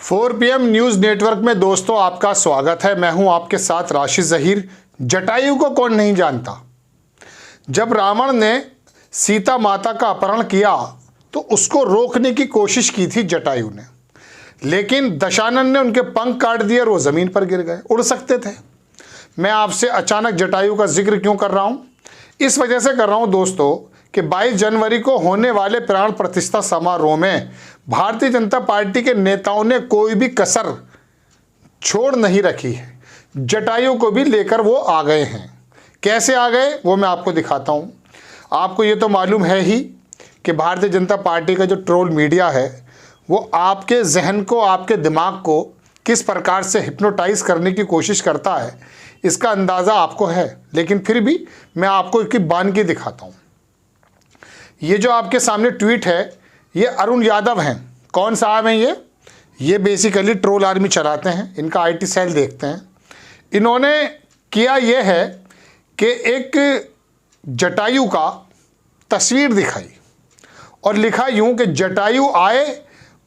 4 PM news network में दोस्तों आपका स्वागत है। मैं हूं आपके साथ राशिद ज़हीर। जटायु को कौन नहीं जानता। जब रावण ने सीता माता का अपहरण किया तो उसको रोकने की कोशिश की थी जटायु ने, लेकिन दशानन ने उनके पंख काट दिए और वो ज़मीन पर गिर गए। उड़ सकते थे। मैं आपसे अचानक जटायु का जिक्र क्यों कर रहा हूँ? इस वजह से कर रहा हूँ दोस्तों कि 22 जनवरी को होने वाले प्राण प्रतिष्ठा समारोह में भारतीय जनता पार्टी के नेताओं ने कोई भी कसर छोड़ नहीं रखी है। जटायु को भी लेकर वो आ गए हैं। कैसे आ गए वो मैं आपको दिखाता हूँ। आपको ये तो मालूम है ही कि भारतीय जनता पार्टी का जो ट्रोल मीडिया है वो आपके जहन को, आपके दिमाग को किस प्रकार से हिप्नोटाइज करने की कोशिश करता है, इसका अंदाज़ा आपको है। लेकिन फिर भी मैं आपको इसकी बानगी दिखाता हूँ। ये जो आपके सामने ट्वीट है ये अरुण यादव हैं। कौन साहब हैं ये बेसिकली ट्रोल आर्मी चलाते हैं। इनका आईटी सेल देखते हैं। इन्होंने किया ये है कि एक जटायु का तस्वीर दिखाई और लिखा यूं कि जटायु आए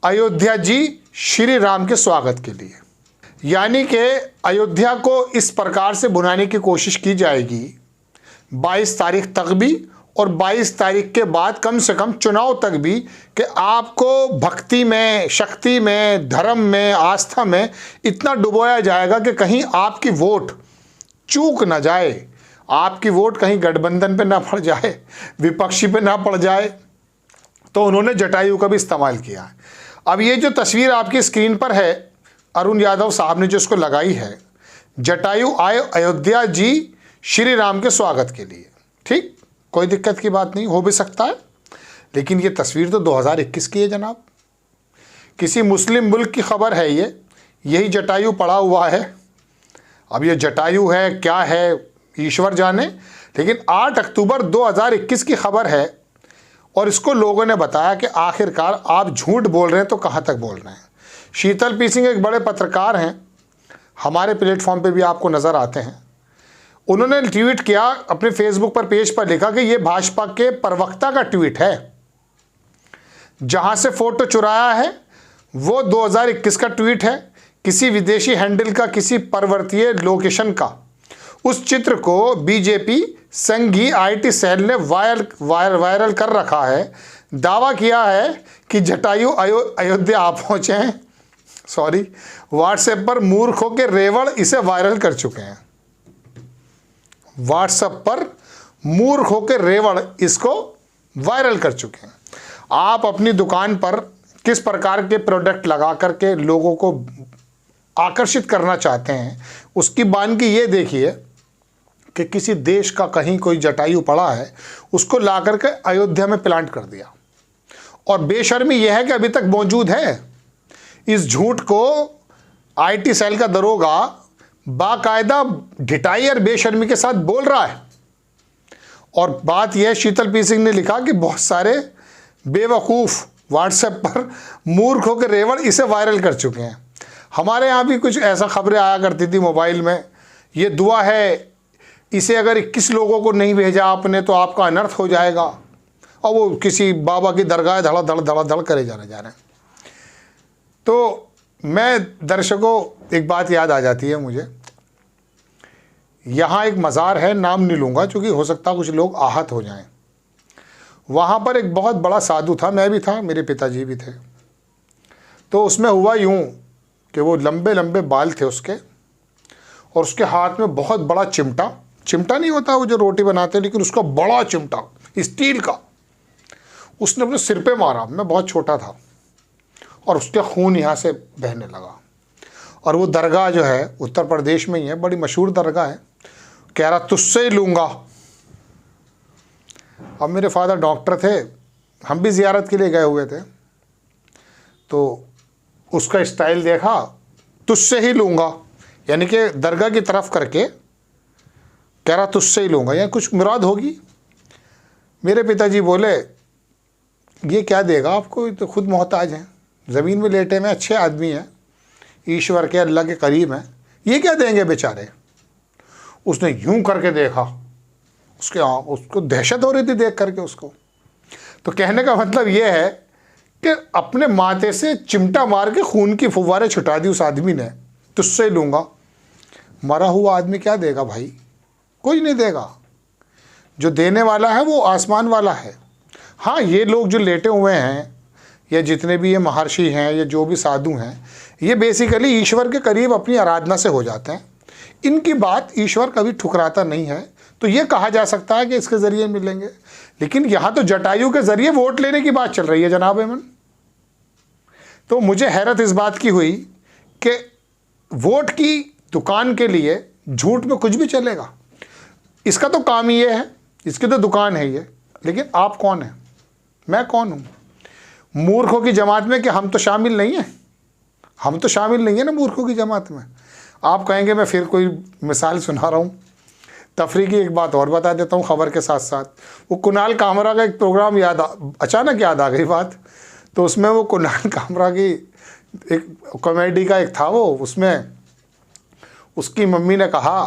अयोध्या जी श्री राम के स्वागत के लिए। यानी कि अयोध्या को इस प्रकार से बुलाने की कोशिश की जाएगी 22 तारीख तक भी और 22 तारीख के बाद कम से कम चुनाव तक भी, कि आपको भक्ति में, शक्ति में, धर्म में, आस्था में इतना डुबोया जाएगा कि कहीं आपकी वोट चूक ना जाए, आपकी वोट कहीं गठबंधन पे ना पड़ जाए, विपक्षी पे ना पड़ जाए। तो उन्होंने जटायु का भी इस्तेमाल किया है। अब ये जो तस्वीर आपकी स्क्रीन पर है अरुण यादव साहब ने जो इसको लगाई है, जटायु आए अयोध्या जी श्री राम के स्वागत के लिए। ठीक, कोई दिक्कत की बात नहीं, हो भी सकता है। लेकिन ये तस्वीर तो 2021 की है जनाब। किसी मुस्लिम मुल्क की खबर है ये, यही जटायु पड़ा हुआ है। अब ये जटायु है क्या है ईश्वर जाने, लेकिन 8 अक्टूबर 2021 की खबर है और इसको लोगों ने बताया कि आखिरकार आप झूठ बोल रहे हैं तो कहाँ तक बोल रहे हैं। शीतल पी सिंह एक बड़े पत्रकार हैं, हमारे प्लेटफॉर्म पे भी आपको नज़र आते हैं। उन्होंने ट्वीट किया अपने फेसबुक पर पेज पर, लिखा कि ये भाजपा के प्रवक्ता का ट्वीट है। जहां से फोटो चुराया है वो 2021 का ट्वीट है, किसी विदेशी हैंडल का, किसी पर्वतीय लोकेशन का। उस चित्र को बीजेपी संघीय आईटी सेल ने वायरल कर रखा है। दावा किया है कि जटायु अयोध्या आ पहुंचे हैं। सॉरी, व्हाट्सएप पर मूर्खों के रेवड़ इसे वायरल कर चुके हैं। व्हाट्सएप पर मूर्ख होकर रेवड़ इसको वायरल कर चुके हैं। आप अपनी दुकान पर किस प्रकार के प्रोडक्ट लगा करके लोगों को आकर्षित करना चाहते हैं, उसकी बानगी ये देखिए कि किसी देश का कहीं कोई जटायु पड़ा है, उसको ला करके अयोध्या में प्लांट कर दिया। और बेशर्मी यह है कि अभी तक मौजूद है। इस झूठ को आईटी सेल का दरोगा बाकायदा ढिठाई और बेशर्मी के साथ बोल रहा है। और बात यह, शीतल पी सिंह ने लिखा कि बहुत सारे बेवकूफ़ व्हाट्सएप पर मूर्खों के रेवड़ इसे वायरल कर चुके हैं। हमारे यहाँ भी कुछ ऐसा खबरें आया करती थी मोबाइल में, ये दुआ है, इसे अगर 21 लोगों को नहीं भेजा आपने तो आपका अनर्थ हो जाएगा। और वो किसी बाबा की दरगाह धड़ करे जा रहे हैं। तो मैं दर्शकों एक बात याद आ जाती है मुझे। यहाँ एक मज़ार है, नाम नहीं लूँगा क्योंकि हो सकता कुछ लोग आहत हो जाएं। वहाँ पर एक बहुत बड़ा साधु था, मैं भी था, मेरे पिताजी भी थे। तो उसमें हुआ यूँ कि वो लंबे लंबे बाल थे उसके, और उसके हाथ में बहुत बड़ा चिमटा नहीं होता वो जो रोटी बनाते हैं, लेकिन उसका बड़ा चिमटा स्टील का उसने अपने सिर पे मारा। मैं बहुत छोटा था और उसके खून यहाँ से बहने लगा। और वो दरगाह जो है उत्तर प्रदेश में ही है, बड़ी मशहूर दरगाह है। कह रहा तुझसे ही लूँगा। अब मेरे फादर डॉक्टर थे, हम भी ज़ियारत के लिए गए हुए थे, तो उसका स्टाइल देखा, तुझसे ही लूँगा, यानी कि दरगाह की तरफ करके कह रहा तुझसे ही लूँगा, यानी कुछ मुराद होगी। मेरे पिताजी बोले ये क्या देगा आपको, ये तो खुद मोहताज हैं, ज़मीन में लेटे में अच्छे आदमी हैं, ईश्वर के अल्लाह के करीब हैं, ये क्या देंगे बेचारे। उसने यूं करके देखा, उसको दहशत हो रही थी देख करके उसको। तो कहने का मतलब ये है कि अपने माथे से चिमटा मार के खून की फुव्वारे छुटा दी उस आदमी ने, तुझसे लूँगा। मरा हुआ आदमी क्या देगा भाई? कोई नहीं देगा। जो देने वाला है वो आसमान वाला है। हाँ, ये लोग जो लेटे हुए हैं या जितने भी ये महर्षि हैं या जो भी साधु हैं, ये बेसिकली ईश्वर के करीब अपनी आराधना से हो जाते हैं। इनकी बात ईश्वर कभी ठुकराता नहीं है, तो ये कहा जा सकता है कि इसके ज़रिए मिलेंगे। लेकिन यहाँ तो जटायु के ज़रिए वोट लेने की बात चल रही है जनाब एमन। तो मुझे हैरत इस बात की हुई कि वोट की दुकान के लिए झूठ में कुछ भी चलेगा। इसका तो काम ही ये है, इसकी तो दुकान है ये। लेकिन आप कौन हैं? मैं कौन हूँ? मूर्खों की जमात में कि हम तो शामिल नहीं हैं? हम तो शामिल नहीं है ना मूर्खों की जमात में। आप कहेंगे मैं फिर कोई मिसाल सुना रहा हूँ। तफरी की एक बात और बता देता हूँ खबर के साथ साथ। वो कुणाल कामरा का एक प्रोग्राम अचानक याद आ गई बात। तो उसमें वो कुणाल कामरा की एक कॉमेडी का एक था, वो उसमें उसकी मम्मी ने कहा,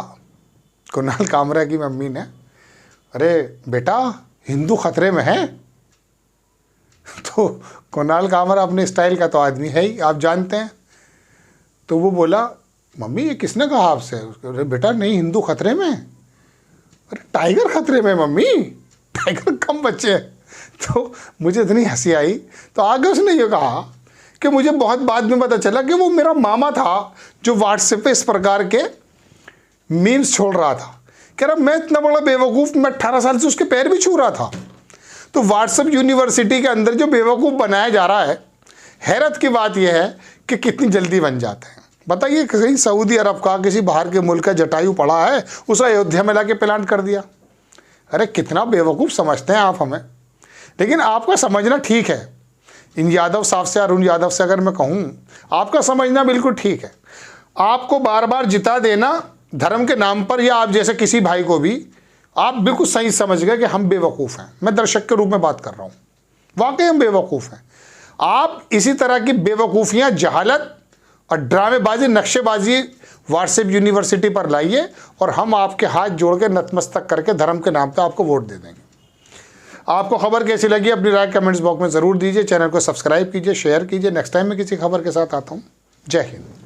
कुणाल कामरा की मम्मी ने, अरे बेटा हिंदू खतरे में है। तो कुणाल कामरा अपने स्टाइल का तो आदमी है ही, आप जानते हैं। तो वो बोला, मम्मी ये किसने कहा आपसे? अरे बेटा नहीं, हिंदू खतरे में। अरे टाइगर खतरे में मम्मी, टाइगर कम बच्चे। तो मुझे इतनी हंसी आई। तो आगे उसने ये कहा कि मुझे बहुत बाद में पता चला कि वो मेरा मामा था जो व्हाट्सएप पे इस प्रकार के मीम्स छोड़ रहा था। कह रहा मैं इतना बड़ा बेवकूफ़, मैं 18 साल से उसके पैर भी छू रहा था। तो व्हाट्सएप यूनिवर्सिटी के अंदर जो बेवकूफ़ बनाया जा रहा है, हैरत की बात यह है कि कितनी जल्दी बन जाते हैं। बताइए, कहीं सऊदी अरब का किसी बाहर के मुल्क का जटायु पड़ा है, उसे अयोध्या में लाके प्लांट कर दिया। अरे कितना बेवकूफ़ समझते हैं आप हमें। लेकिन आपका समझना ठीक है। इन यादव साहब से, अरुण यादव से अगर मैं कहूँ, आपका समझना बिल्कुल ठीक है। आपको बार बार जिता देना धर्म के नाम पर, या आप जैसे किसी भाई को भी, आप बिल्कुल सही समझ गए कि हम बेवकूफ़ हैं। मैं दर्शक के रूप में बात कर रहा हूँ, वाकई हम बेवकूफ़ हैं। आप इसी तरह की बेवकूफ़ियाँ, जहालत और ड्रामेबाजी, नक्शेबाजी व्हाट्सएप यूनिवर्सिटी पर लाइए और हम आपके हाथ जोड़ के नतमस्तक करके धर्म के नाम पे आपको वोट दे देंगे। आपको खबर कैसी लगी अपनी राय कमेंट्स बॉक्स में ज़रूर दीजिए। चैनल को सब्सक्राइब कीजिए, शेयर कीजिए। नेक्स्ट टाइम मैं किसी खबर के साथ आता हूँ। जय हिंद।